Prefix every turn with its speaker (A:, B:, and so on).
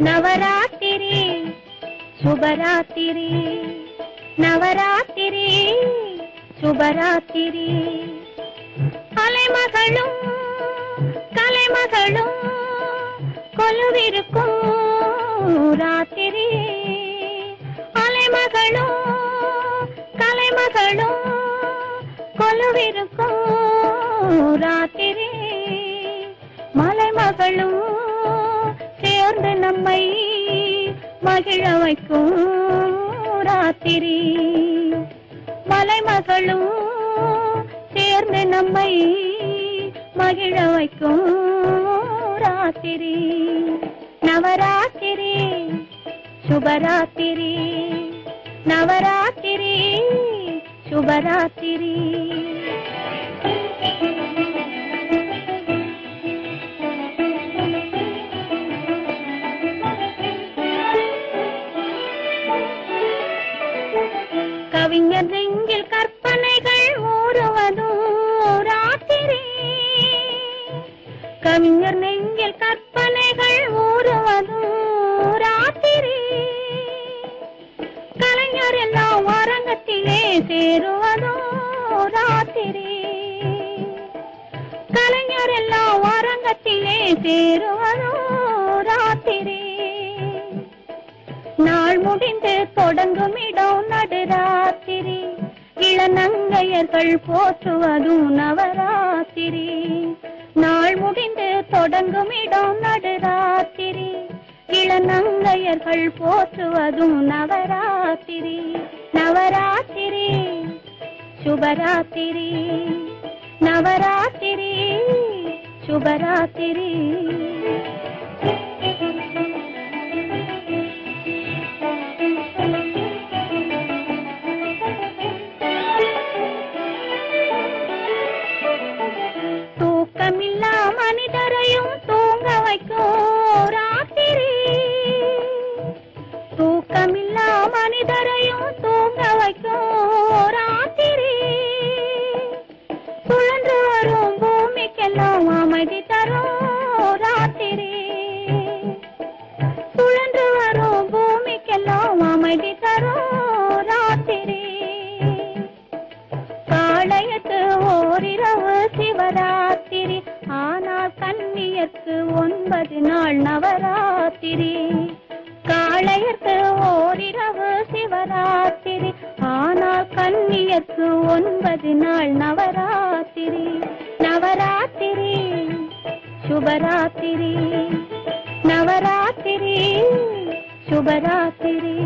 A: நவராத்திரி சுபராத்திரி நவராத்திரி சுபராத்திரி அலைமகளும் கலைமகளும் கொலுவிருக்கும் ராத்திரி அலைமகளும் கலைமகளும் கொலுவிருக்கும் ராத்திரி மலைமகளும் சேர்ந்து நம்மை மகிழ வைக்கும் ராத்திரி மலைமகளும் சேர்ந்து நம்மை மகிழ வைக்கும் ராத்திரி நவராத்திரி சுபராத்திரி நவராத்திரி சுபராத்திரி கவிஞர் நெஞ்சில் கற்பனைகள் ஊறுவதும் ராத்திரி கவிஞர் நெஞ்சில் கற்பனைகள் ஊறுவதும் ராத்திரி கலைஞர் எல்லாம் அரங்கத்திலே சேருவதும் ராத்திரி கலைஞர் எல்லாம் அரங்கத்திலே சேருவதும் ராத்திரி நாள் முடிந்து தொடங்கும் இடம் நடுராத்திரி இளநங்கையர்கள் போற்றுவதும் நவராத்திரி நாள் முடிந்து தொடங்கும் இடம் நடுராத்திரி இளநங்கையர்கள் போற்றுவதும் நவராத்திரி நவராத்திரி சுபராத்திரி நவராத்திரி சுபராத்திரி தூக்கமில்லா மனிதரையும் தூங்க வைக்கும் ராத்திரி தூக்கமில்லா மனிதரையும் தூங்க வைக்கும் ராத்திரி சுழன்று வரும் பூமிக்கெல்லாம் அமைதி தரும் ராத்திரி சுழன்று வரும் பூமிக்கெல்லாம் அமைதி தரும் ராத்திரி காளையத்து ஓரிரவு சிவராத்திரி ஆனால் கன்னியர்க்கு 9 நாள் நவராத்திரி காளையர்க்கு ஓரிரவு சிவராத்திரி ஆனால் கன்னியர்க்கு 9 நாள் நவராத்திரி நவராத்திரி சுபராத்திரி நவராத்திரி சுபராத்திரி